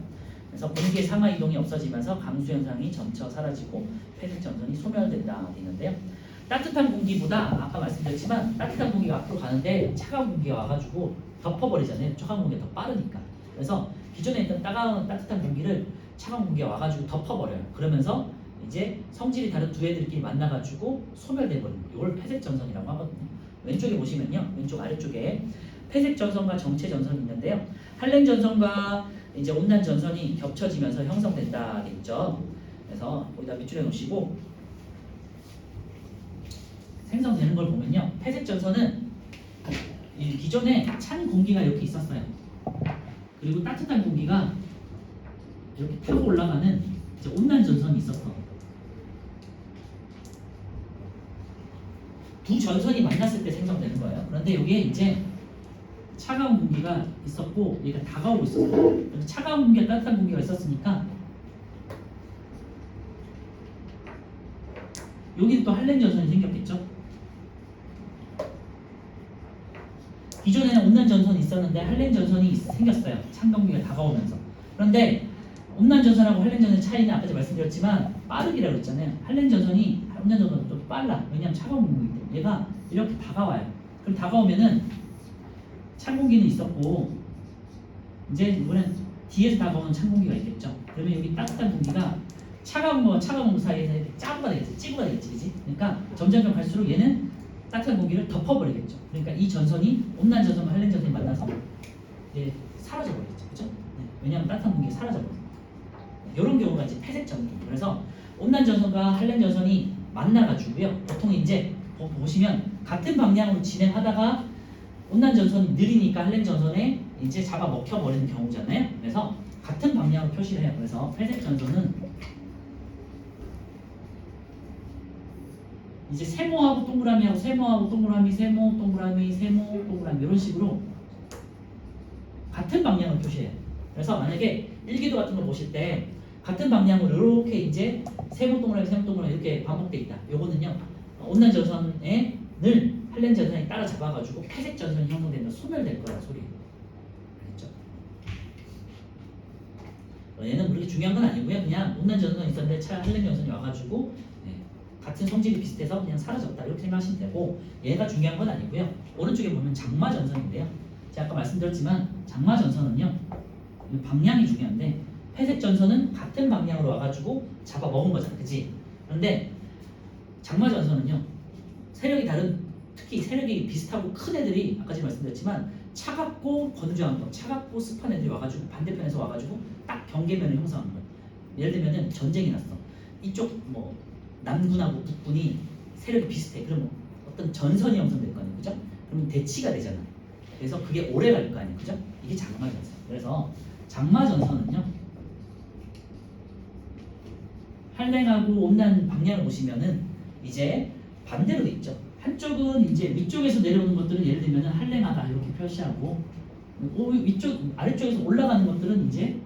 그래서 공기의 상하 이동이 없어지면서 강수 현상이 점차 사라지고 회색 전선이 소멸된다 돼 있는데요. 따뜻한 공기보다 아까 말씀드렸지만 따뜻한 공기가 앞으로 가는데 차가운 공기가 와가지고 덮어버리잖아요. 차가운 공기가 더 빠르니까. 그래서 기존에 있던 따뜻한 공기를 차가운 공기가 와가지고 덮어버려요. 그러면서 이제 성질이 다른 두 애들끼리 만나가지고 소멸돼버립니다. 이걸 회색 전선이라고 하거든요. 왼쪽에 보시면요, 왼쪽 아래쪽에 폐색 전선과 정체 전선이 있는데요. 한랭 전선과 이제 온난 전선이 겹쳐지면서 형성된다겠죠. 그래서 거기다 밑줄에 놓으시고 생성되는 걸 보면요. 폐색 전선은 이 기존에 찬 공기가 이렇게 있었어요. 그리고 따뜻한 공기가 이렇게 타고 올라가는 이제 온난 전선이 있었어. 두 전선이 만났을 때 생성되는 거예요. 그런데 여기에 이제 차가운 공기가 있었고 얘가 다가오고 있었어요. 차가운 공기와 따뜻한 공기가 있었으니까 여기는 또 한랭 전선이 생겼겠죠. 기존에는 온난 전선이 있었는데 한랭 전선이 생겼어요. 찬 공기가 다가오면서. 그런데 온난 전선하고 한랭 전선의 차이는 아까 말씀드렸지만 빠르기라고 했잖아요. 한랭 전선이 온난 전선보다 좀 빨라. 왜냐하면 차가운 공기이기 때문에 얘가 이렇게 다가와요. 그럼 다가오면은 찬 공기는 있었고 이제 이번엔 뒤에서 다가오는 찬 공기가 있겠죠. 그러면 여기 따뜻한 공기가 차가운 거와 차가운 거 사이에서 이렇게 짜부가 되겠지, 찌부가 되겠지, 그지? 그러니까 점점 갈수록 얘는 따뜻한 공기를 덮어버리겠죠. 그러니까 이 전선이 온난 전선과 한랭 전선이 만나서 이제 사라져버리겠죠, 그죠? 네, 왜냐하면 따뜻한 공기가 사라져버려요. 이런 경우가 이제 폐색 전기. 그래서 온난 전선과 한랭 전선이 만나가지고요. 보통 이제 보시면 같은 방향으로 진행하다가 온난 전선이 느리니까 한랭 전선에 이제 잡아 먹혀 버리는 경우잖아요. 그래서 같은 방향으로 표시를 해요. 그래서 회색 전선은 이제 세모하고 동그라미하고 세모하고 동그라미, 세모, 동그라미, 세모, 동그라미 이런 식으로 같은 방향을 표시해요. 그래서 만약에 일기도 같은 거 보실 때 같은 방향으로 이렇게 이제 세모 동그라미, 세모 동그라미 이렇게 반복돼 있다. 요거는요 온난 전선을 한랭 전선이 따라잡아가지고 폐색 전선이 형성되면 소멸될 거라 소리예요. 알겠죠? 얘는 그렇게 중요한 건 아니고요. 그냥 온난 전선이 있었는데 한랭 전선이 와가지고 같은 성질이 비슷해서 그냥 사라졌다 이렇게 생각하시면 되고 얘가 중요한 건 아니고요. 오른쪽에 보면 장마 전선인데요. 제가 아까 말씀드렸지만 장마 전선은요 방향이 중요한데 회색 전선은 같은 방향으로 와가지고 잡아 먹은 거잖아, 그치? 그런데 장마 전선은요 세력이 다른 특히 세력이 비슷하고 큰 애들이 아까 제가 말씀드렸지만 차갑고 건조한 거, 차갑고 습한 애들이 와가지고 반대편에서 와가지고 딱 경계면을 형성하는 거예요. 예를 들면은 전쟁이 났어. 이쪽 뭐 남군하고 북군이 세력이 비슷해. 그러면 어떤 전선이 형성될 거 아니에요, 그죠? 그러면 대치가 되잖아. 그래서 그게 오래 갈 거 아니에요, 그죠? 이게 장마 전선. 그래서 장마 전선은요 한랭하고 온난 방향을 보시면은 이제 반대로 돼 있죠. 한쪽은 이제 위쪽에서 내려오는 것들은 예를 들면은 한랭하다 이렇게 표시하고 위쪽 아래쪽에서 올라가는 것들은 이제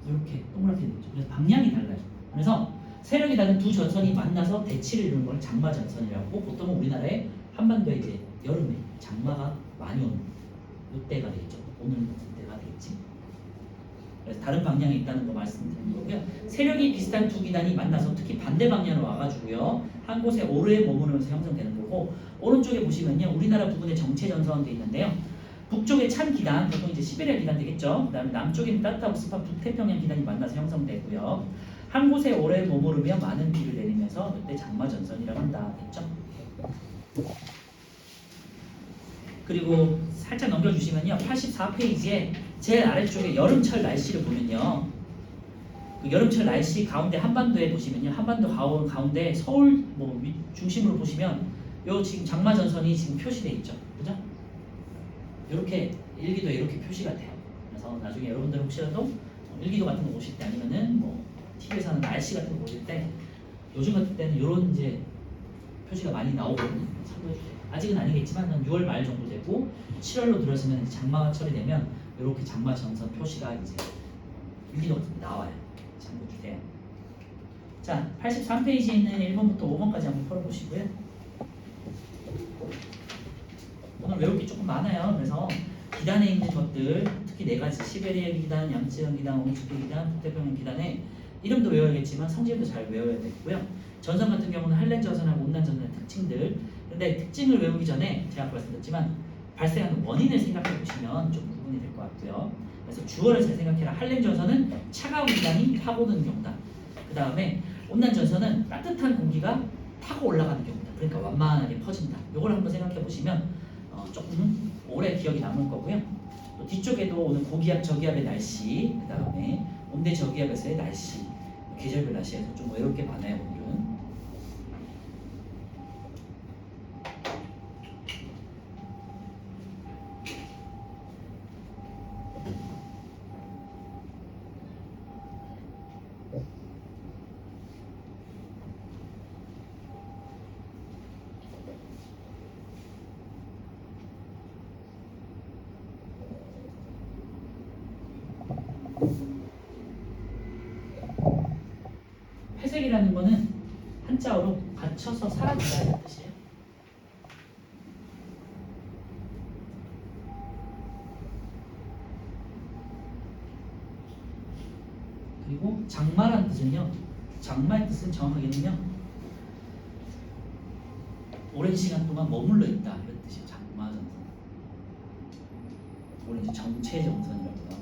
이렇게 동그랗게 돼 있죠. 그래서 방향이 달라요. 그래서 세력이 다른 두 전선이 만나서 대치를 이루는 걸 장마 전선이라고 보통은 우리나라에 한반도에 이제 여름에 장마가 많이 오는 이때가 되겠죠. 오늘 때가 되겠지. 그래서 다른 방향에 있다는 거 말씀드리는 거고요. 세력이 비슷한 두 기단이 만나서 특히 반대 방향으로 와가지고요 한 곳에 오래 머무르면서 형성되는 거고 오른쪽에 보시면요 우리나라 부근에 정체 전선도 있는데요. 북쪽에 찬 기단, 보통 이제 시베리아 기단 되겠죠. 그다음에 남쪽에는 따뜻하고 습한 북태평양 기단이 만나서 형성되고요. 한 곳에 오래 머무르며 많은 비를 내리면서 이때 장마 전선이라고 한다. 됐죠? 그리고 살짝 넘겨주시면요. 84페이지에 제일 아래쪽에 여름철 날씨를 보면요. 그 여름철 날씨 가운데 한반도에 보시면요. 한반도 가운데 서울 뭐 중심으로 보시면 요 지금 장마 전선이 지금 표시되어 있죠. 그죠? 이렇게 일기도에 이렇게 표시가 돼요. 그래서 나중에 여러분들 혹시라도 일기도 같은 거 보실 때 아니면은 뭐 TV에서 하는 날씨 같은 거 보실 때 요즘 같은 때는 이런 이제 표시가 많이 나오거든요. 참고해 주세요. 아직은 아니겠지만 한 6월 말 정도 되고 7월로 들어서면 장마철이 되면 이렇게 장마 전선 표시가 이제 일기도 같은 게 나와요. 참고해 주세요. 자, 83페이지에 있는 1번부터 5번까지 한번 풀어보시고요. 오늘 외울 게 조금 많아요. 그래서 기단에 있는 것들 특히 네 가지 시베리아 기단, 양쯔강 기단, 옹스크 기단, 북태평양 기단에 이름도 외워야겠지만 성질도 잘 외워야 되고요. 전선 같은 경우는 한랭 전선하고 온난 전선의 특징들. 근데 특징을 외우기 전에 제가 아까 말씀드렸지만 발생하는 원인을 생각해 보시면 좀 구분이 될 것 같고요. 그래서 주어를 잘 생각해라. 한랭 전선은 차가운 기단이 타고드는 경우다. 그 다음에 온난 전선은 따뜻한 공기가 타고 올라가는 경우다. 그러니까 완만하게 퍼진다. 이걸 한번 생각해 보시면 조금 오래 기억이 남을 거고요. 또 뒤쪽에도 오늘 고기압, 저기압의 날씨, 그 다음에 온대 저기압에서의 날씨, 계절별 날씨에서 좀 외롭게 많아요 오늘은. 회색이라는 거는 한자어로 갇혀서 사라지다는 뜻이에요. 그리고 장마라는 뜻은요. 장마의 뜻은 정확하게는요. 오랜 시간 동안 머물러 있다 이런 뜻이에요. 장마정선. 우리 이제 정체정선이라고 하고.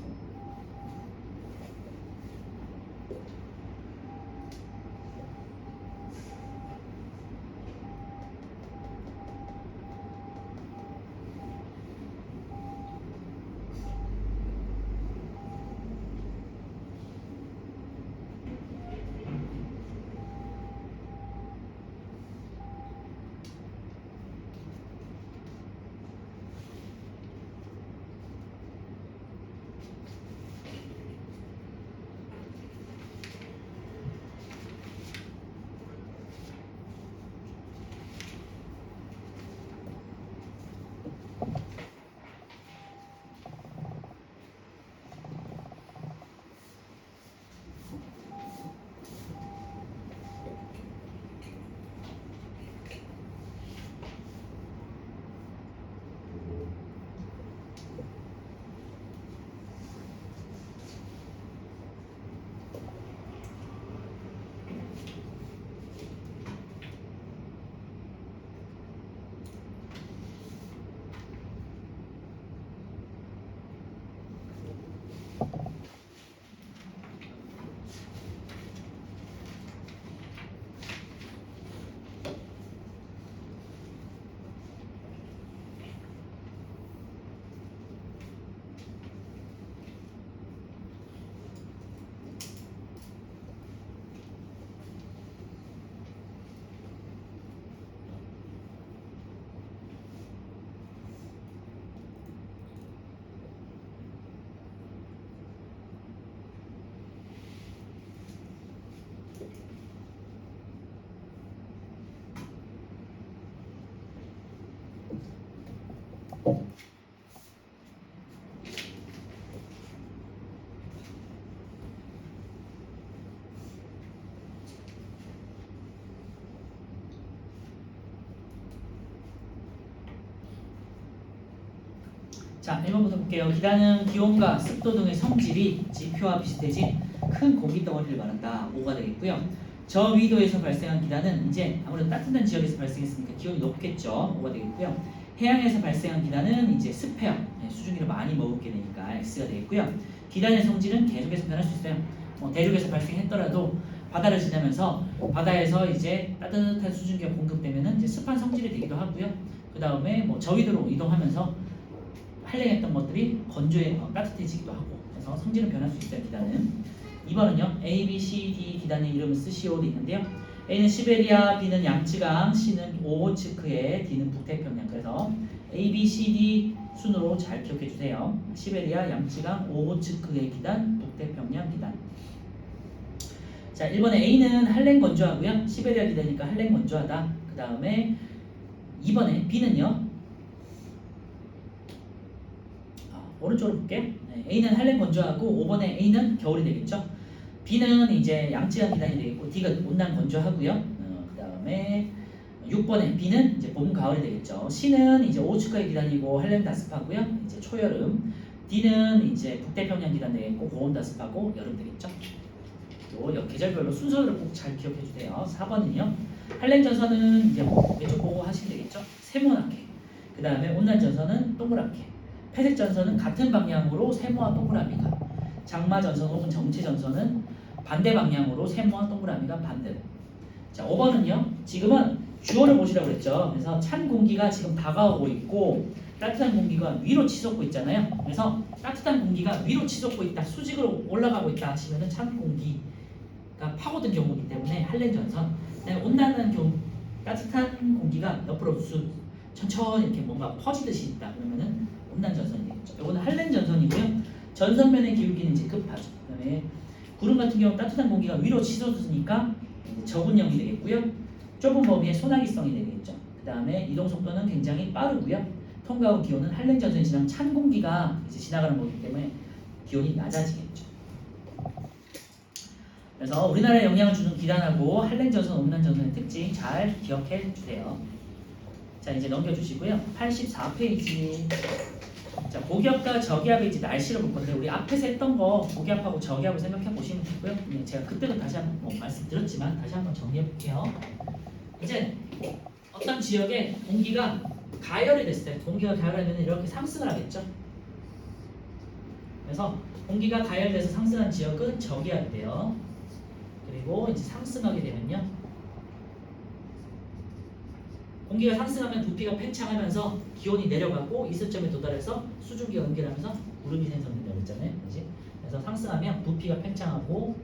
자, 1번부터 볼게요. 기단은 기온과 습도 등의 성질이 지표와 비슷해진 큰 공기 덩어리를 말한다. 5가 되겠고요. 저 위도에서 발생한 기단은 이제 아무래도 따뜻한 지역에서 발생했으니까 기온이 높겠죠. 5가 되겠고요. 해양에서 발생한 기단은 이제 습해요. 수증기를 많이 머금게 되니까 X가 되겠고요. 기단의 성질은 계속해서 변할 수 있어요. 대륙에서 발생했더라도 바다를 지나면서 바다에서 이제 따뜻한 수증기가 공급되면은 이제 습한 성질이 되기도 하고요. 그 다음에 저위도로 이동하면서 한랭했던 것들이 따뜻해지기도 하고 그래서 성질은 변할 수 있어요. 기단은 2번은요 A, B, C, D 기단의 이름을 쓰시오 돼 있는데요. A는 시베리아, B는 양쯔강, C는 오호츠크해, D는 북태평양. 그래서 A, B, C, D 순으로 잘 기억해 주세요. 시베리아, 양쯔강, 오호츠크해 기단, 북태평양 기단. 자, 1번에 A는 한랭 건조하고요. 시베리아 기단이니까 한랭 건조하다. 그 다음에 2번에 B는요 오른쪽으로 볼게요. A는 한랭 건조하고 5번에 A는 겨울이 되겠죠. B는 이제 양쯔강 기단이 되겠고 D가 온난 건조하고요. 그 다음에 6번에 B는 이제 봄 가을이 되겠죠. C는 이제 오호츠크해 기단이고 한랭 다습하고요. 이제 초여름. D는 이제 북태평양 기단 되겠고 고온 다습하고 여름 되겠죠. 또 계절별로 순서를 꼭 잘 기억해 주세요. 4번은요. 한랭 전선은 이제 왼쪽 보고 하시면 되겠죠. 세모나게. 그 다음에 온난 전선은 동그랗게. 회색 전선은 같은 방향으로 세모와 동그라미가, 장마 전선 혹은 정체 전선은 반대 방향으로 세모와 동그라미가 반대로. 자, 5번은요. 지금은 주어를 보시라고 그랬죠. 그래서 찬 공기가 지금 다가오고 있고 따뜻한 공기가 위로 치솟고 있잖아요. 그래서 따뜻한 공기가 위로 치솟고 있다, 수직으로 올라가고 있다 하시면은 찬 공기가 파고든 경우이기 때문에 할렌 전선. 온다는 경우 따뜻한 공기가 옆으로 천천히 이렇게 뭔가 퍼지듯이 있다. 그러면은 온난 전선이 되겠죠. 이거는 할렌 전선이고요. 전선면의 기울기는 이제 급하죠. 그다음에 구름 같은 경우 따뜻한 공기가 위로 치솟으니까 저군형이 되겠고요. 좁은 범위의 소나기성이 되겠죠. 그다음에 이동 속도는 굉장히 빠르고요. 통과 후 기온은 할렌 전선이 지나면 찬 공기가 이제 지나가는 거기 때문에 기온이 낮아지겠죠. 그래서 우리나라에 영향을 주는 기단하고 할렌 전선, 온난 전선의 특징 잘 기억해 주세요. 자, 이제 넘겨주시고요. 84페이지. 자, 고기압과 저기압의 이제 날씨를 볼 건데 우리 앞에서 했던 거 고기압하고 저기압을 생각해 보시면 되고요. 제가 그때도 다시 한번 말씀드렸지만 다시 한번 정리해 볼게요. 이제 어떤 지역에 공기가 가열이 됐을 때, 공기가 가열하면 이렇게 상승을 하겠죠. 그래서 공기가 가열돼서 상승한 지역은 저기압이 돼요. 그리고 이제 상승하게 되면요, 공기가 상승하면 부피가 팽창하면서 기온이 내려가고 이슬점에 도달해서 수증기가 응결하면서 구름이 생성된다고 했잖아요. 그렇지? 그래서 상승하면 부피가 팽창하고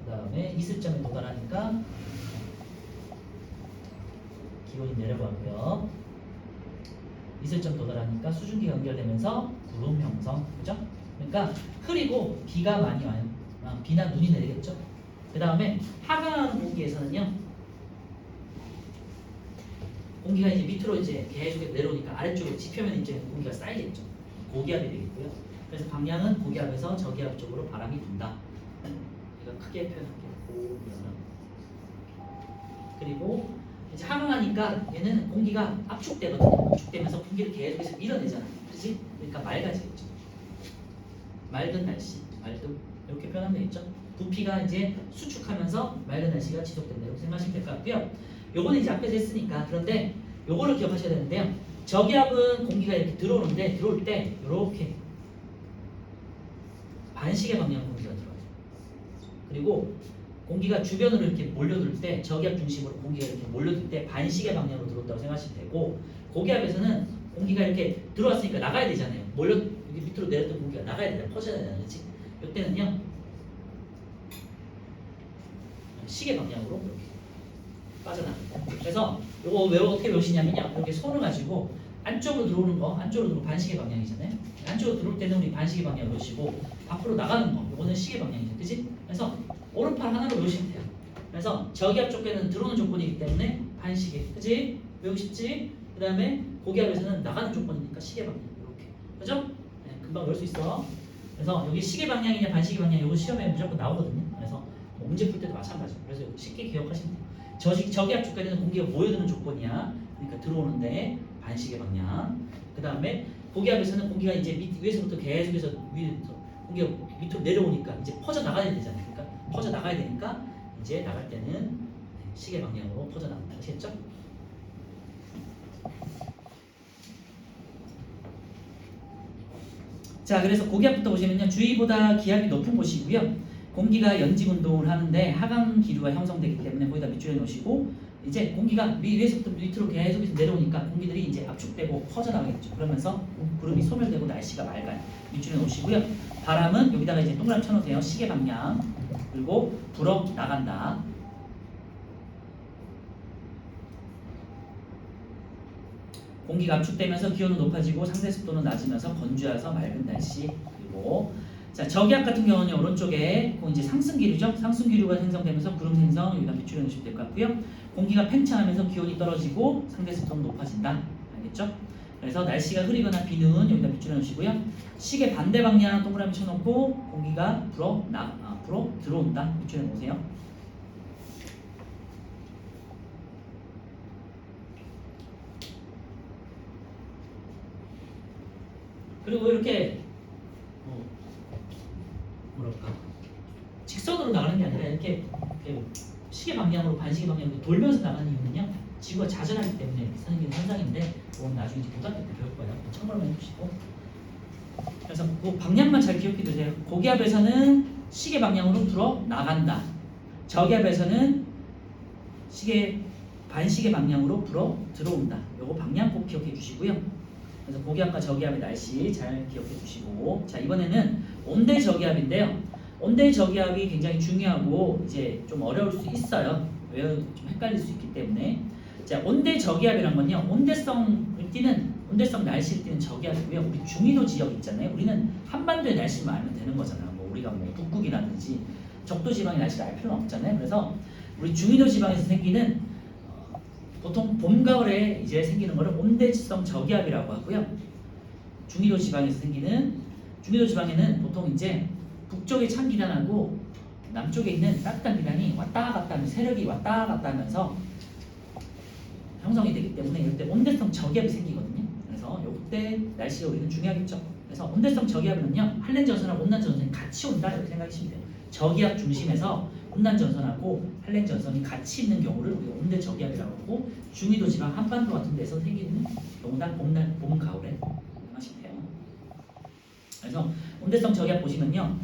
그 다음에 이슬점에 도달하니까 기온이 내려가고요. 이슬점 도달하니까 수증기가 연결되면서 구름 형성, 그죠? 그러니까 흐리고 비가 많이 와요. 비나 눈이 내리겠죠. 그 다음에 하강하는 공기에서는요, 공기가 이제 밑으로 이제 계속 내려오니까 아래쪽에 지표면에 이제 공기가 쌓이겠죠. 고기압이 되겠고요. 그래서 방향은 고기압에서 저기압 쪽으로 바람이 분다. 제가 크게 표현할게요. 고기압. 그리고 이제 하강하니까 얘는 공기가 압축되거든요. 압축되면서 공기를 계속해서 밀어내잖아요. 그렇지? 그러니까 맑아지겠죠. 맑은 날씨, 맑음 이렇게 표현하면 되겠죠. 부피가 이제 수축하면서 맑은 날씨가 지속된다 이렇게 생각하시면 될 것 같고요. 요거는 이제 앞에서 했으니까. 그런데 요거를 기억하셔야 되는데요. 저기압은 공기가 이렇게 들어오는데 들어올 때 이렇게 반시계 방향 공기가 들어와요. 그리고 공기가 주변으로 이렇게 몰려들 때 저기압 중심으로 공기가 이렇게 몰려들 때 반시계 방향으로 들어온다고 생각하시면 되고, 고기압에서는 공기가 이렇게 들어왔으니까 나가야 되잖아요. 여기 밑으로 내렸던 공기가 나가야 되잖아요. 퍼져야 되잖아요. 그렇지? 이때는요 시계 방향으로 이렇게 빠져나갑니다. 그래서 이거 왜 어떻게 외우시냐면요, 이렇게 손을 가지고 안쪽으로 들어오는 거, 안쪽으로 들어오면 반시계 방향이잖아요. 안쪽으로 들어올 때는 우리 반시계 방향 외우시고, 밖으로 나가는 거, 이거는 시계 방향이죠. 그치? 그래서 오른팔 하나로 외우시면 돼요. 그래서 저기압 쪽에는 들어오는 조건이기 때문에 반시계, 그치? 외우고 싶지? 그 다음에 고기압에서는 나가는 조건이니까 시계 방향, 이렇게. 그죠? 네, 금방 외울 수 있어. 그래서 여기 시계 방향이냐 반시계 방향, 이거 시험에 무조건 나오거든요. 그래서 문제 풀 때도 마찬가지고. 그래서 쉽게 기억하시면 돼요. 저기압 쪽까지는 공기가 모여드는 조건이야. 그러니까 들어오는데 반시계 방향. 그 다음에 고기압에서는 공기가 이제 위에서부터 계속해서 위에서 공기가 밑으로 내려오니까 이제 퍼져 나가야 되잖아요. 그러니까 퍼져 나가야 되니까 이제 나갈 때는 시계 방향으로 퍼져 나간다. 아시겠죠? 자, 그래서 고기압부터 보시면요, 주위보다 기압이 높은 곳이고요. 공기가 연직 운동을 하는데 하강 기류가 형성되기 때문에 거기다 밑줄에 놓으시고, 이제 공기가 위에서부터 밑으로 계속해서 내려오니까 공기들이 이제 압축되고 퍼져나가겠죠. 그러면서 구름이 소멸되고 날씨가 맑아요. 밑줄에 놓으시고요. 바람은 여기다가 이제 동그라미 쳐놓으세요. 시계 방향. 그리고 불어 나간다. 공기가 압축되면서 기온은 높아지고 상대 습도는 낮으면서 건조해서 맑은 날씨. 그리고 자, 저기압 같은 경우는 오른쪽에 이제 상승기류죠. 상승기류가 생성되면서 구름 생성, 여기다 밑줄에 놓으시면 될 것 같고요. 공기가 팽창하면서 기온이 떨어지고 상대 습도는 높아진다. 알겠죠? 그래서 날씨가 흐리거나 비는 여기다 밑줄에 놓으시고요. 시계 반대 방향 동그라미 쳐놓고 공기가 불어 들어온다. 밑줄에 놓으세요. 그리고 이렇게 뭐랄까 직선으로 나가는 게 아니라 이렇게 시계 방향으로 반시계 방향으로 돌면서 나가는 이유는요, 지구가 자전하기 때문에 생기는 현상인데, 그건 나중에 고등학교 때 배울 거예요. 참고만 해주시고. 그래서 그 방향만 잘 기억해 두세요. 고기압에서는 시계 방향으로 불어 나간다. 저기압에서는 시계 반시계 방향으로 불어 들어온다. 요거 방향 꼭 기억해 주시고요. 그래서 고기압과 저기압의 날씨 잘 기억해 주시고, 자 이번에는 온대 저기압인데요. 온대 저기압이 굉장히 중요하고 이제 좀 어려울 수 있어요. 왜요? 좀 헷갈릴 수 있기 때문에. 자 온대 저기압이란 건요, 온대성 날씨를 띠는 저기압이고요. 우리 중위도 지역 있잖아요. 우리는 한반도의 날씨만 알면 되는 거잖아요. 뭐 우리가 뭐 북극이라든지 적도 지방의 날씨를 알 필요는 없잖아요. 그래서 우리 중위도 지방에서 생기는 보통 봄 가을에 이제 생기는 거를 온대성 저기압이라고 하고요. 중위도 지방에는 보통 이제 북쪽에 찬 기단하고 남쪽에 있는 따뜻한 기단이 왔다 갔다 하면서 세력이 왔다 갔다 하면서 형성이 되기 때문에 이럴 때 온대성 저기압이 생기거든요. 그래서 이때 날씨가 우리는 중요하겠죠. 그래서 온대성 저기압은요, 한랭전선하고 온난전선이 같이 온다 이렇게 생각하시면 돼요. 저기압 중심에서 온난전선하고 한랭전선이 같이 있는 경우를 우리가 온대 저기압이라고 하고, 중위도 지방 한반도 같은 데서 생기는 경우다 봄, 가을에 생각하시면 돼요. 그래서 온대성 저기압 보시면요,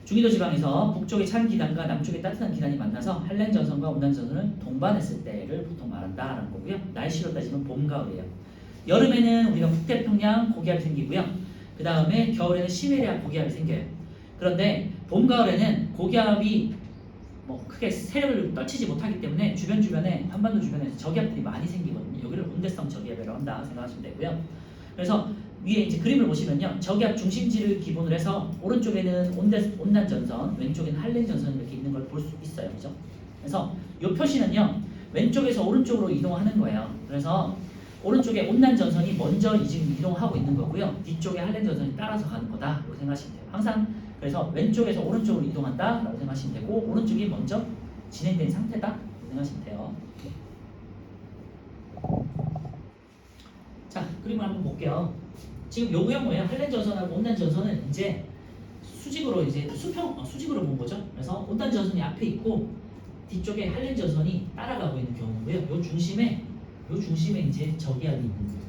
중위도 지방에서 북쪽의 찬 기단과 남쪽의 따뜻한 기단이 만나서 한랭전선과 온난전선을 동반했을 때를 보통 말한다라는 거고요. 날씨로 따지면 봄, 가을이에요. 여름에는 우리가 북태평양 고기압이 생기고요. 그 다음에 겨울에는 시베리아 고기압이 생겨요. 그런데 봄, 가을에는 고기압이 뭐 크게 세력을 떨치지 못하기 때문에 주변에 한반도 주변에서 저기압들이 많이 생기거든요. 여기를 온대성 저기압이라고 한다 생각하시면 되고요. 그래서 위에 이제 그림을 보시면요, 저기압 중심지를 기본으로 해서 오른쪽에는 온난전선, 왼쪽에는 한랭전선 이렇게 있는 걸 볼 수 있어요, 그죠? 그래서 이 표시는요, 왼쪽에서 오른쪽으로 이동하는 거예요. 그래서 오른쪽에 온난전선이 먼저 지금 이동하고 있는 거고요, 뒤쪽에 한랭전선이 따라서 가는 거다 이렇게 생각하시면 돼요. 항상 그래서 왼쪽에서 오른쪽으로 이동한다 라고 생각하시면 되고, 오른쪽이 먼저 진행된 상태다 라고 생각하시면 돼요. 자, 그림을 한번 볼게요. 지금 요구형 뭐예요? 한랭전선하고 온난전선은 이제 수직으로 이제 수직으로 본 거죠. 그래서 온난전선이 앞에 있고 뒤쪽에 한랭전선이 따라가고 있는 경우고요. 요 중심에 이제 저기압이 있는 거예요.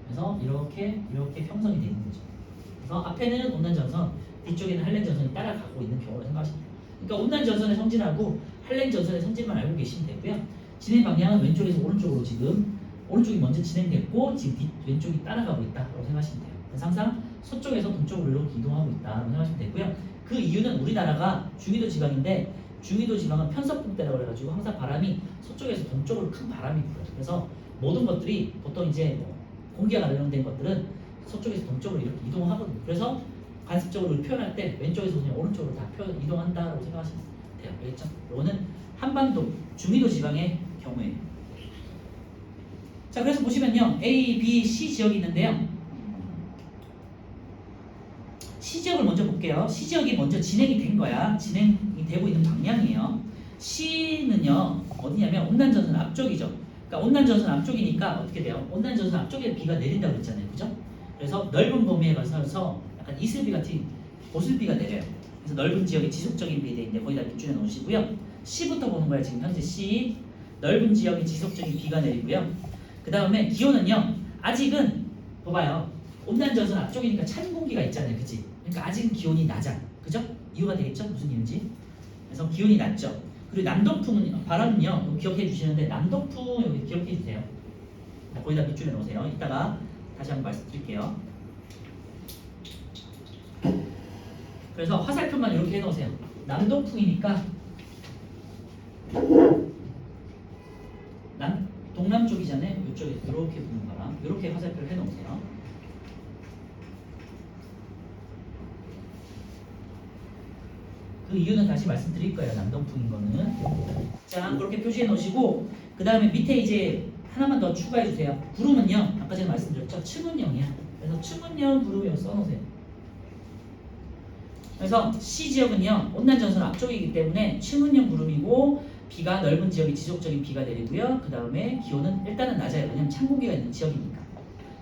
그래서 이렇게 형성이 되는 거죠. 그래서 앞에는 온난전선, 뒤쪽에는 한랭전선이 따라가고 있는 경우를 생각하시면 돼요. 그러니까 온난전선의 성진하고 한랭전선의 성진만 알고 계시면 되고요. 진행 방향은 왼쪽에서 오른쪽으로 지금 오른쪽이 먼저 진행됐고 지금 왼쪽이 따라가고 있다라고 생각하시면 돼요. 그래서 항상 서쪽에서 동쪽으로 이렇게 이동하고 있다라고 생각하시면 되고요. 그 이유는 우리나라가 중위도 지방인데, 중위도 지방은 편서풍대라고 그래가지고 항상 바람이 서쪽에서 동쪽으로 큰 바람이 불어요. 그래서 모든 것들이 보통 이제 뭐 공기가 발령된 것들은 서쪽에서 동쪽으로 이렇게 이동하거든요. 그래서 관습적으로 표현할 때 왼쪽에서 그냥 오른쪽으로 다 이동한다라고 생각하시면 돼요. 알겠죠? 이거는 한반도 중위도 지방의 경우에요. 자, 그래서 보시면요, A, B, C 지역이 있는데요. C 지역을 먼저 볼게요. C 지역이 먼저 진행이 된 거야. 진행이 되고 있는 방향이에요. C는요, 어디냐면 온난전선 앞쪽이죠. 그러니까 온난전선 앞쪽이니까 어떻게 돼요? 온난전선 앞쪽에 비가 내린다고 했잖아요, 그죠? 그래서 넓은 범위에 가서 약간 이슬비 같은 보슬비가 내려요. 그래서 넓은 지역에 지속적인 비에 있는데 거기다 밑줄에 놓으시고요. C부터 보는 거야. 지금 현재 C 넓은 지역에 지속적인 비가 내리고요. 그 다음에 기온은요, 아직은 봐봐요, 온난전선 앞쪽이니까 찬 공기가 있잖아요, 그치? 그러니까 아직은 기온이 낮아, 그죠? 이유가 되겠죠? 무슨 이유인지. 그래서 기온이 낮죠. 그리고 남동풍은, 바람은요, 여기 기억해 주시는데 남동풍 여기 기억해 주세요. 거기다 밑줄에 놓으세요. 이따가 다시 한번 말씀드릴게요. 그래서 화살표만 이렇게 해놓으세요. 남동풍이니까 동남쪽이잖아요. 이쪽에 이렇게 부는 바람, 이렇게 화살표를 해놓으세요. 그 이유는 다시 말씀드릴 거예요. 남동풍인 거는. 자, 그렇게 표시해 놓으시고, 그 다음에 밑에 이제 하나만 더 추가해 주세요. 구름은요, 아까 제가 말씀드렸죠, 층은형이야. 그래서 층은형 구름형 써놓으세요. 그래서 C 지역은요, 온난전선 앞쪽이기 때문에 층은형 구름이고, 비가 넓은 지역에 지속적인 비가 내리고요. 그 다음에 기온은 일단은 낮아요. 왜냐면 찬 공기가 있는 지역이니까.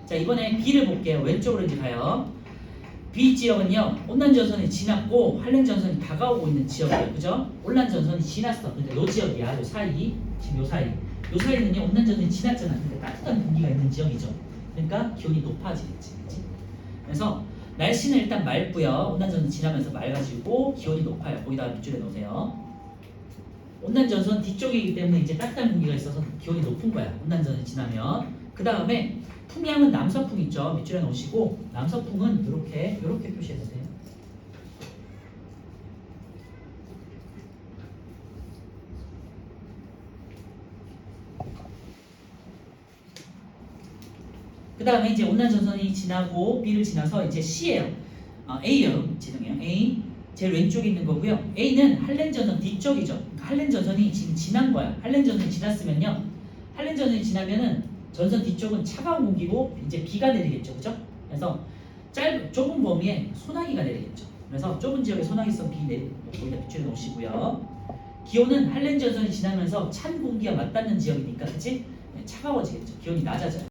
자, 이번에 B를 볼게요. 왼쪽으로 이제 가요. B 지역은요, 온난전선이 지났고 한랭전선이 다가오고 있는 지역이에요. 그죠? 온난전선이 지났어. 그러니까 요 지역이야. 요 사이. 지금 요 사이. 요 사이는요, 온난전선이 지났잖아. 근데 따뜻한 공기가 있는 지역이죠. 그러니까 기온이 높아지겠지. 그치? 그래서 날씨는 일단 맑고요. 온난전선 지나면서 맑아지고 기온이 높아요. 거기다가 밑줄에 놓으세요. 온난 전선 뒤쪽이기 때문에 이제 따뜻한 공기가 있어서 기온이 높은 거야. 온난 전선이 지나면. 그 다음에 풍량은 남서풍 있죠. 밑줄에 놓으시고 남서풍은 이렇게 표시해도 돼요. 그 다음에 이제 온난 전선이 지나고 B를 지나서 이제 C예요. A예요. 죄송해요. A 제일 왼쪽에 있는 거고요. A는 할렌 전선 뒤쪽이죠. 그러니까 할렌 전선이 지금 지난 거야. 할렌 전선이 지났으면요. 할렌 전선이 지나면은 전선 뒤쪽은 차가운 공기고 이제 비가 내리겠죠, 그죠? 그래서 좁은 범위에 소나기가 내리겠죠. 그래서 좁은 지역에 소나기성 비 거기다 밑줄에 놓으시고요. 기온은 할렌 전선이 지나면서 찬 공기가 맞닿는 지역이니까, 그치? 차가워지겠죠. 기온이 낮아져요.